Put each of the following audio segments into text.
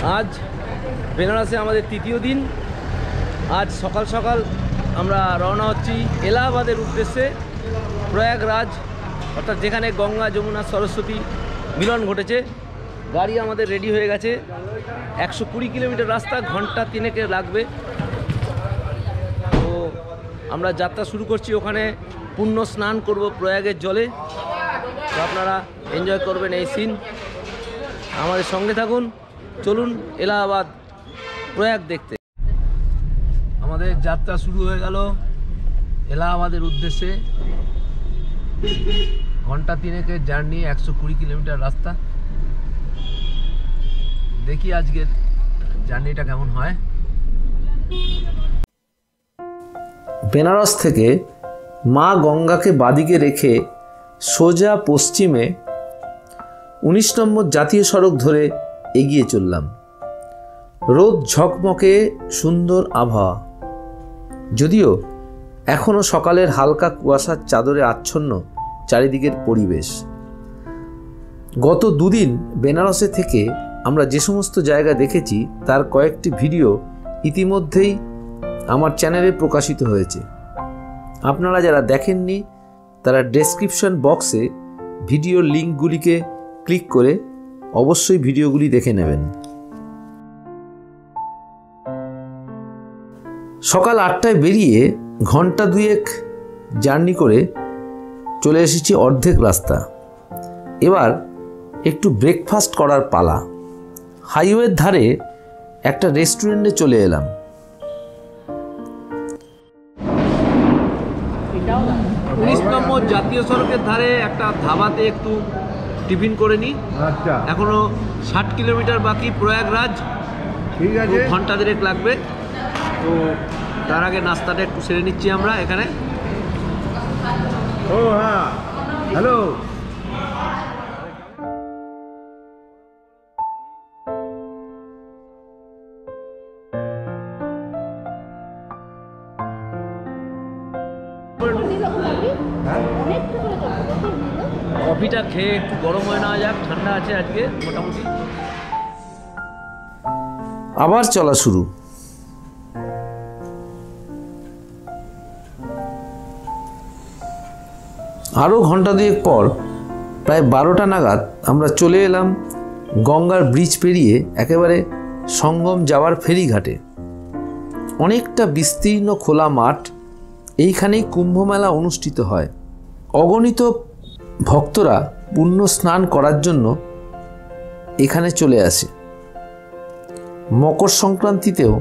आज বেনারসে আমাদের তৃতীয় দিন। आज সকাল সকাল আমরা রওনা হচ্ছি এলাহাবাদের উদ্দেশ্যে। প্রয়াগরাজ অর্থাৎ যেখানে গঙ্গা যমুনা সরস্বতী মিলন ঘটেছে। গাড়ি আমাদের রেডি হয়ে গেছে। 120 কিলোমিটার রাস্তা, ঘন্টা 3 লাগবে। তো আমরা যাত্রা শুরু করছি। ওখানে পুণ্য স্নান করব প্রয়াগের জলে। তো আপনারা এনজয় করবেন এই সিন। আমাদের সঙ্গে থাকুন, চলুন এলাহাবাদ প্রয়াগ দেখতে। আমাদের যাত্রা শুরু হয়ে গেল এলাহাবাদের উদ্দেশ্যে। ঘন্টা 3 জার্নি, 120 কিলোমিটার রাস্তা। দেখি আজকের জার্নিটা কেমন হয়। বেনারস থেকে মা গঙ্গাকে বাদিকে রেখে সোজা পশ্চিমে 19 নম্বর জাতীয় সড়ক ধরে এগিয়ে চললাম। রোদ ঝকমকে সুন্দর আবহাওয়া, যদিও এখনও সকালের হালকা কুয়াশার চাদরে আচ্ছন্ন চারিদিকের পরিবেশ। গত দুদিন বেনারসে থেকে আমরা যে সমস্ত জায়গা দেখেছি তার কয়েকটি ভিডিও ইতিমধ্যেই আমার চ্যানেলে প্রকাশিত হয়েছে। আপনারা যারা দেখেননি তারা ডেসক্রিপশন বক্সে ভিডিওর লিঙ্কগুলিকে ক্লিক করে অবশ্যই ভিডিওগুলি দেখে নেবেন। সকাল 8টায় বেরিয়ে ঘন্টা 2 জার্নি করে চলে এসেছি অর্ধেক রাস্তা। এবার একটু ব্রেকফাস্ট করার পালা। হাইওয়ের ধারে একটা রেস্টুরেন্টে চলে এলাম। 19 নম্বর জাতীয় সড়কের ধারে একটা ধাবাতে একটু টিফিন করে নিই। আচ্ছা, এখনো 60 কিলোমিটার বাকি প্রয়াগরাজ। ঠিক আছে, ঘন্টা 2 লাগবে। তো তার আগে নাস্তাটা একটু সেরে নিচ্ছি আমরা এখানে। ও হ্যাঁ, হ্যালো। কফিটা খেয়ে একটু গরম হয়ে নেওয়া যাক, ঠান্ডা আছে আজকে মোটামুটি। আবার চলা শুরু। আরও ঘন্টা 2 পর প্রায় 12টা নাগাদ আমরা চলে এলাম গঙ্গার ব্রিজ পেরিয়ে একেবারে সঙ্গম যাওয়ার ফেরিঘাটে। অনেকটা বিস্তীর্ণ খোলা মাঠ। এইখানেই কুম্ভমেলা অনুষ্ঠিত হয়। অগণিত ভক্তরা পুণ্য স্নান করার জন্য এখানে চলে আসে। মকর সংক্রান্তিতেও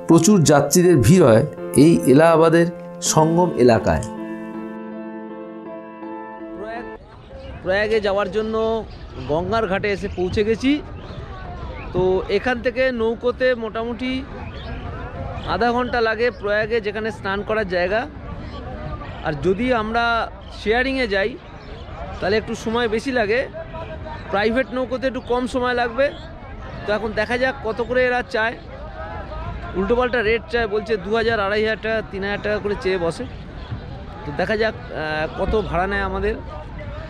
প্রচুর যাত্রীদের ভিড় হয় এই এলাহাবাদের সঙ্গম এলাকায়। প্রয়াগে যাওয়ার জন্য গঙ্গার ঘাটে এসে পৌঁছে গেছি। তো এখান থেকে নৌকোতে মোটামুটি আধা ঘন্টা লাগে প্রয়াগে, যেখানে স্নান করার জায়গা। আর যদি আমরা শেয়ারিংয়ে যাই তাহলে একটু সময় বেশি লাগে। প্রাইভেট নৌকোতে একটু কম সময় লাগবে। তো এখন দেখা যাক কত করে এরা চায়। উল্টোপাল্টা রেট চায়, বলছে 2000, 2500 টাকা, 3000 টাকা করে চেয়ে বসে। তো দেখা যাক কত ভাড়া নেয় আমাদের।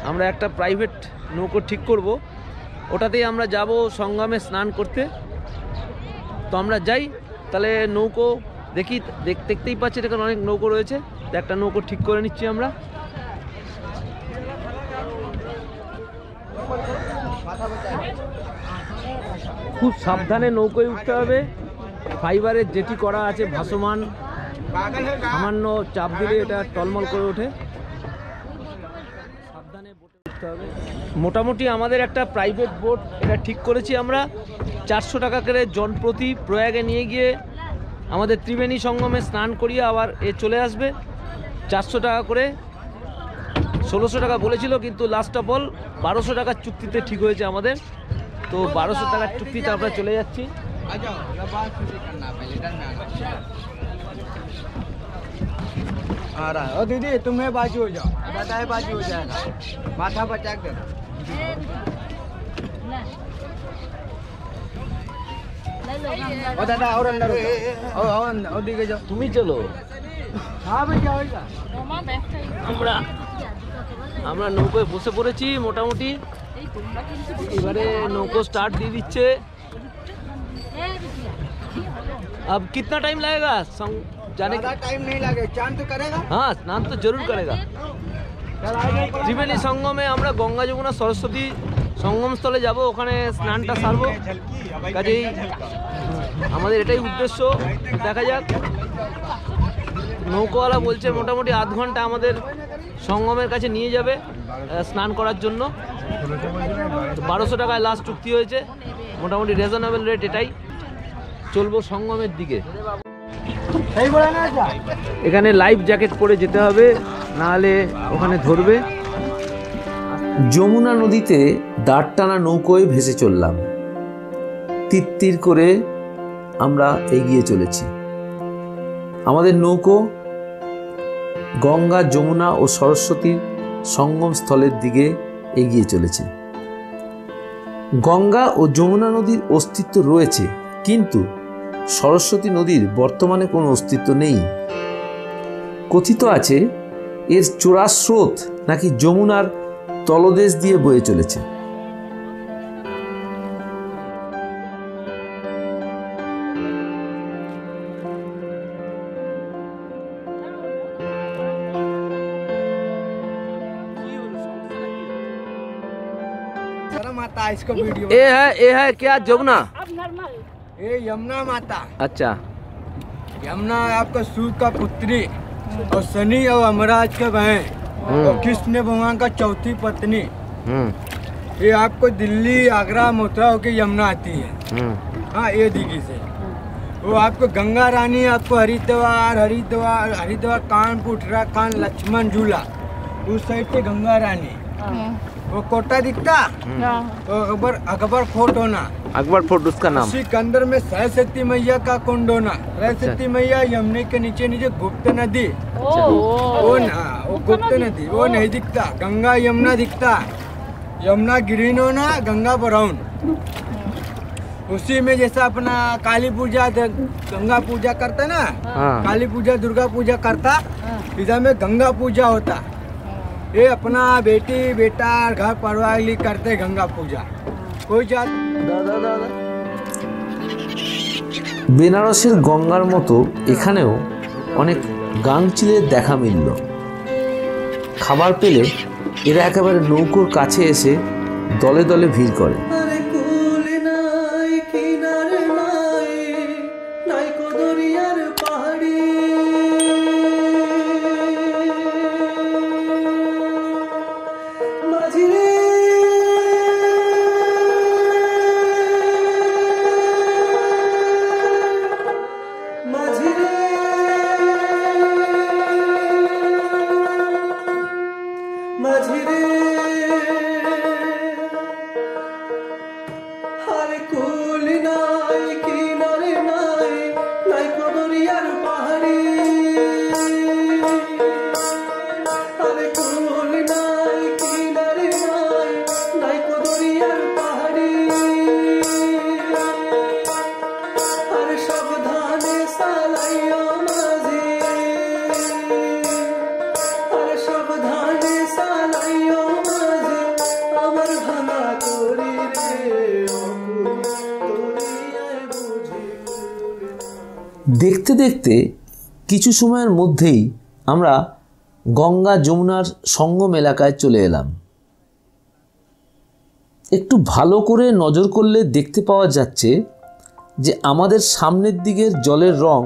আমরা একটা প্রাইভেট নৌকো ঠিক করব, ওটাতেই আমরা যাব সঙ্গমে স্নান করতে। তো আমরা যাই তাহলে। নৌকো দেখি, দেখতেই পাচ্ছি এখানে অনেক নৌকো রয়েছে। তো একটা নৌকো ঠিক করে নিচ্ছি আমরা। খুব সাবধানে নৌকোয় উঠতে হবে। ফাইবারের যেটি করা আছে ভাসমান, সামান্য চাপ দিলে এটা টলমল করে ওঠে। সাবধানে বোটে উঠতে হবে। মোটামুটি আমাদের একটা প্রাইভেট বোট এটা ঠিক করেছি আমরা। 400 টাকা করে জনপ্রতি প্রয়াগে নিয়ে গিয়ে আমাদের ত্রিবেণী সঙ্গমে স্নান করিয়ে আবার চলে আসবে। 400 টাকা করে। 1600 টাকা বলেছিল, কিন্তু লাস্ট অফ অল 1200 টাকার চুক্তিতে ঠিক হয়েছে আমাদের। তো 1200 টাকার চুক্তিতে আমরা চলে যাচ্ছি। ओ दीदी तुम्हें बाजू हो जाओ, दादा बाजू हो जाएगा, माथा बचा कर। ओ दादा और अंदर ओ दिखे जाओ, তুমি চলো। हाँ भैया होगा। আমরা নৌকোয় বসে পড়েছি মোটামুটি। এবারে নৌকো স্টার্ট দিয়ে দিচ্ছে। अब कितना टाइम लगेगा जाने का? टाइम नहीं लगे, चांद तो करेगा। हाँ, स्नान तो जरूर करेगा। ত্রিবেণী সঙ্গমে আমরা গঙ্গা যমুনা সরস্বতী সঙ্গম স্থলে যাব, ওখানে স্নানটা সারবো। কাজেই আমাদের এটাই উদ্দেশ্য। দেখা যাক, নৌকাওয়ালা বলছে মোটামুটি আধ ঘন্টা আমাদের সঙ্গমের কাছে নিয়ে যাবে স্নান করার জন্য। 1200 টাকায় লাস্ট চুক্তি হয়েছে, মোটামুটি রিজনেবল রেট এটাই। চলবো সঙ্গমের দিকে। এখানে লাইফ জ্যাকেট পরে যেতে হবে, নাহলে ওখানে ধরবে। যমুনা নদীতে দাঁড় টানা নৌকোয় ভেসে চললাম। তিত্তির করে আমরা এগিয়ে চলেছি। আমাদের নৌকো গঙ্গা, যমুনা ও সরস্বতীর সঙ্গম স্থলের দিকে এগিয়ে চলেছে। গঙ্গা ও যমুনা নদীর অস্তিত্ব রয়েছে, কিন্তু সরস্বতী নদীর বর্তমানে কোনো অস্তিত্ব নেই। কথিত আছে এর চোরা স্রোত নাকি যমুনার তলদেশ দিয়ে বয়ে চলেছে। माता इसको वीडियो ये है क्या जमुना? ये यमुना माता। अच्छा, यमुना आपका सूर्य का पुत्री और शनि और अमराज का बहन और कृष्ण भगवान का चौथी पत्नी। ये आपको दिल्ली, आगरा, मथुरा होके यमुना आती है। हाँ, ये दिल्ली से। वो आपको गंगा रानी, आपको हरिद्वार हरिद्वार हरिद्वार कानपुर, उत्तराखंड, लक्ष्मण झूला, उस साइड से गंगा रानी। वो कोटा दिखता, तो अकबर फोर्ट होना, अकबर फोर्ट उसका नाम। उसी के अंदर में सरस्वती मैया का कुंड होना। सरस्वती मैया यमुने के नीचे नीचे गुप्त नदी, वो ना, वो गुप्त नदी वो नहीं दिखता। गंगा यमुना दिखता, यमुना ग्रीन होना, गंगा ब्राउन। उसी में जैसा अपना काली पूजा, गंगा पूजा करता ना, काली पूजा, दुर्गा पूजा करता, इधर में गंगा पूजा होता। ये अपना बेटी बेटा घर परिवार लिए करते गंगा पूजा। कोई जात বেনারসের গঙ্গার মতো এখানেও অনেক গাংচিলের দেখা মিলল। খাবার পেলে এরা একেবারে নৌকোর কাছে এসে দলে দলে ভিড় করে। দেখতে দেখতে কিছু সময়ের মধ্যেই আমরা গঙ্গা যমুনার সঙ্গম এলাকায় চলে এলাম। একটু ভালো করে নজর করলে দেখতে পাওয়া যাচ্ছে যে আমাদের সামনের দিকের জলের রং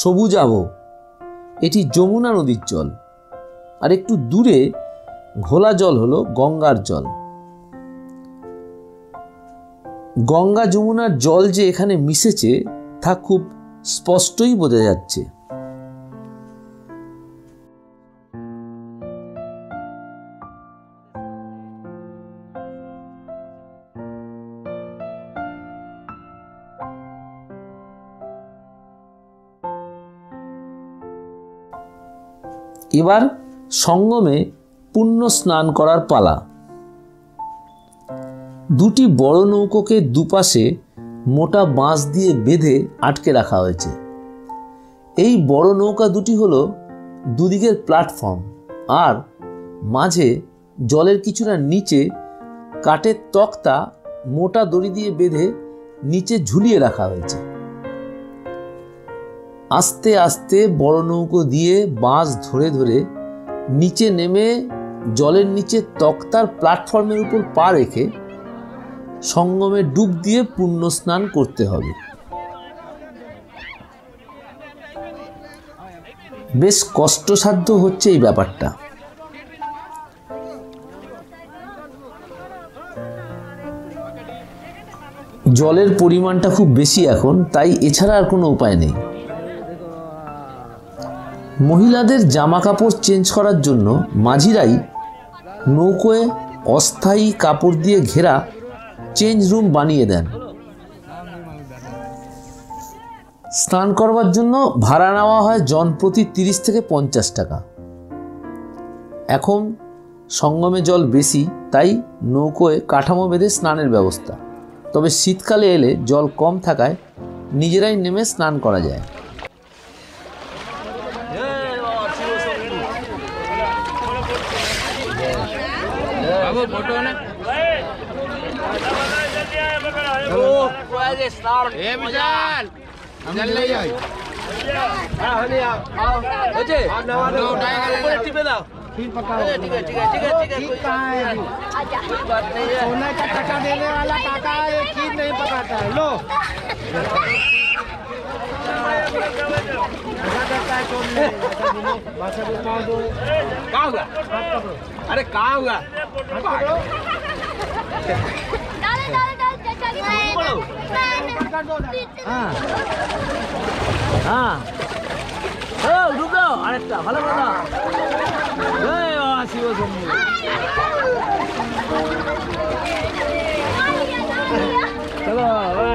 সবুজাভ, এটি যমুনা নদীর জল। আর একটু দূরে ঘোলা জল হলো গঙ্গার জল। গঙ্গা যমুনার জল যে এখানে মিশেছে তা খুব স্পষ্টই বোঝা যাচ্ছে। এবার সঙ্গমে পুণ্য স্নান করার পালা। দুটি বড় নৌকোকে দুপাশে মোটা বাঁশ দিয়ে বেঁধে আটকে রাখা হয়েছে। এই বড় নৌকা দুটি হলো দুদিকের প্ল্যাটফর্ম, আর মাঝে জলের কিছুটা নিচে কাঠের তক্তা মোটা দড়ি দিয়ে বেঁধে নিচে ঝুলিয়ে রাখা হয়েছে। আস্তে আস্তে বড় নৌকো দিয়ে বাঁশ ধরে ধরে নিচে নেমে জলের নিচে তক্তার প্ল্যাটফর্মের উপর পা রেখে সঙ্গমে ডুব দিয়ে পুণ্য স্নান করতে হবে। বেশ কষ্টসাধ্য হচ্ছে এই ব্যাপারটা। জলের পরিমাণটা খুব বেশি এখন, তাই এছাড়া আর কোনো উপায় নেই। মহিলাদের জামা কাপড় চেঞ্জ করার জন্য মাঝিরাই নৌকোয় অস্থায়ী কাপড় দিয়ে ঘেরা চেঞ্জ রুম বানিয়ে দেন। স্নান করবার জন্য ভাড়া নেওয়া হয় জনপ্রতি 30 থেকে 50 টাকা। এখন সঙ্গমে জল বেশি, তাই নৌকোয় কাঠামো বেঁধে স্নানের ব্যবস্থা। তবে শীতকালে এলে জল কম থাকায় নিজেরাই নেমে স্নান করা যায়। सोने का टका देने वाला काका ये खीर नहीं पकाता है। लो अरे कहाँ हुआ? हाँ रुक जाओ, আরেকটা ভালো কথা। জয় বাবা শিব শম্ভু। চলো বাবা।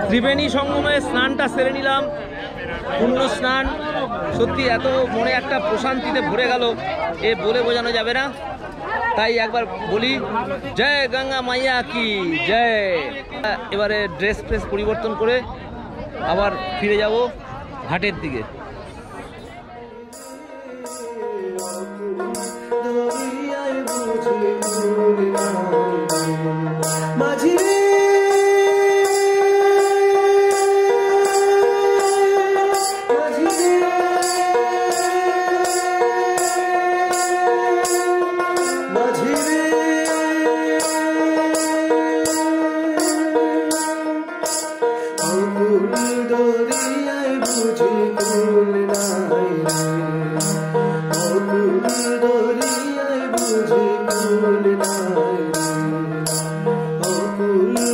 ত্রিবেণী সঙ্গমে স্নানটা সেরে নিলাম, পুণ্য স্নান। সত্যি এত মনে একটা প্রশান্তিতে ভরে গেল, এ বলে বোঝানো যাবে না। তাই একবার বলি জয় গঙ্গা মাইয়া কি জয়। এবারে ড্রেস পরিবর্তন করে আবার ফিরে যাব ঘাটের দিকে।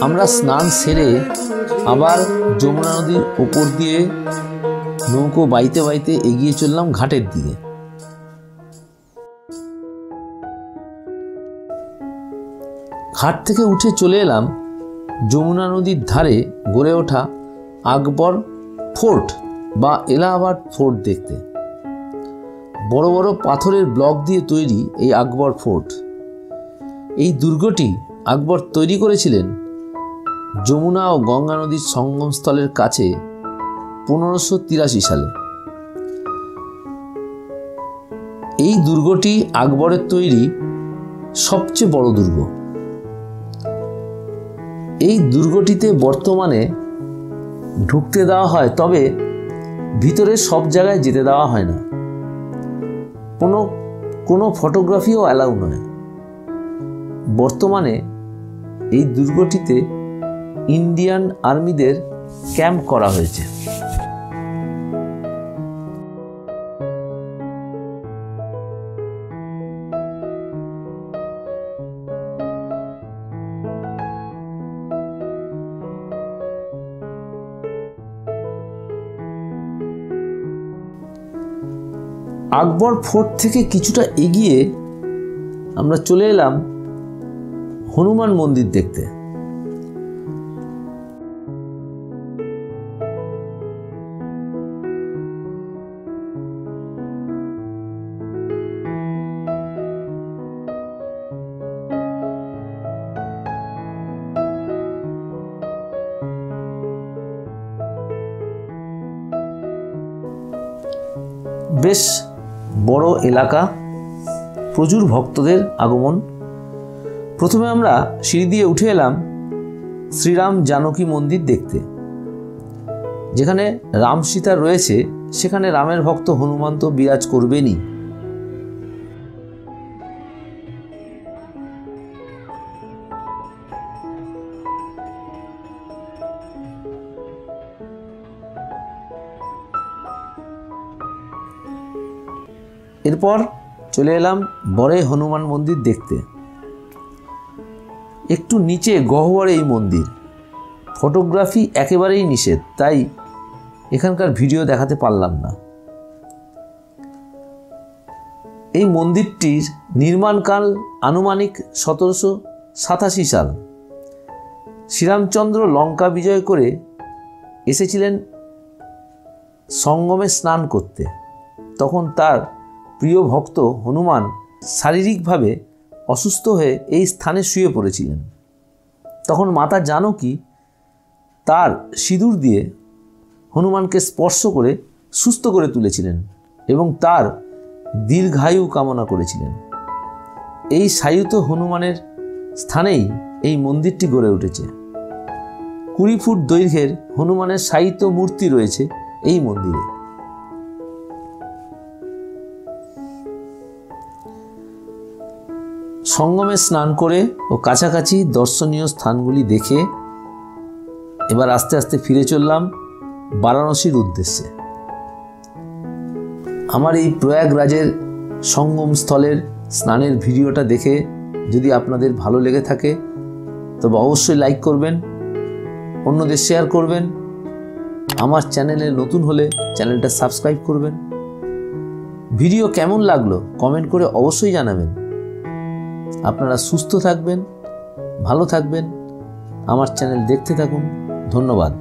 আমরা স্নান সেরে আবার যমুনা নদীর উপর দিয়ে নৌকো বাইতে বাইতে এগিয়ে চললাম ঘাটের দিকে। ঘাট থেকে উঠে চলে এলাম যমুনা নদীর ধারে গড়ে ওঠা আকবর ফোর্ট বা এলাহাবাদ ফোর্ট দেখতে। বড় বড় পাথরের ব্লক দিয়ে তৈরি এই আকবর ফোর্ট। এই দুর্গটি আকবর তৈরি করেছিলেন যমুনা ও গঙ্গা নদীর সঙ্গমস্থলের কাছে 1583 সালে। এই দুর্গটি আকবরের তৈরি সবচেয়ে বড় দুর্গ। এই দুর্গটিতে বর্তমানে ঢুকতে দেওয়া হয়, তবে ভিতরে সব জায়গায় যেতে দেওয়া হয় না। কোনো ফটোগ্রাফিও অ্যালাউ নয়। বর্তমানে এই দুর্গটিতে ইন্ডিয়ান আর্মিদের ক্যাম্প করা হয়েছে। আকবর ফোর্ট থেকে কিছুটা এগিয়ে আমরা চলে এলাম হনুমান মন্দির দেখতে। বেশ বড় এলাকা, প্রচুর ভক্তদের আগমন। প্রথমে আমরা সিঁড়ি দিয়ে উঠে এলাম শ্রীরাম জানকী মন্দির দেখতে। যেখানে রাম সীতা রয়েছে সেখানে রামের ভক্ত হনুমান তো বিরাজ করবেনই। এরপর চলে এলাম বড়ে হনুমান মন্দির দেখতে। একটু নিচে গহ্বরে এই মন্দির, ফটোগ্রাফি একেবারেই নিষেধ, তাই এখানকার ভিডিও দেখাতে পারলাম না। এই মন্দিরটির নির্মাণকাল আনুমানিক 1787 সাল। শ্রীরামচন্দ্র লঙ্কা বিজয় করে এসেছিলেন সঙ্গমে স্নান করতে। তখন তার প্রিয় ভক্ত হনুমান শারীরিকভাবে অসুস্থ হয়ে এই স্থানে শুয়ে পড়েছিলেন। তখন মাতা জানকী তার সিঁদুর দিয়ে হনুমানকে স্পর্শ করে সুস্থ করে তুলেছিলেন এবং তার দীর্ঘায়ু কামনা করেছিলেন। এই শায়িত হনুমানের স্থানেই এই মন্দিরটি গড়ে উঠেছে। 20 ফুট দৈর্ঘ্যের হনুমানের শায়িত মূর্তি রয়েছে এই মন্দিরে। সঙ্গমে স্নান করে ও কাছাকাছি দর্শনীয় স্থানগুলি দেখে এবার আস্তে আস্তে ফিরে চললাম বারাণসীর উদ্দেশ্যে। আমার এই প্রয়াগরাজের সঙ্গম স্থলের স্নানের ভিডিওটা দেখে যদি আপনাদের ভালো লেগে থাকে তবে অবশ্যই লাইক করবেন, অন্যদের শেয়ার করবেন। আমার চ্যানেলে নতুন হলে চ্যানেলটা সাবস্ক্রাইব করবেন। ভিডিও কেমন লাগলো কমেন্ট করে অবশ্যই জানাবেন। আপনারা সুস্থ থাকবেন, ভালো থাকবেন, আমার চ্যানেল দেখতে থাকুন। ধন্যবাদ।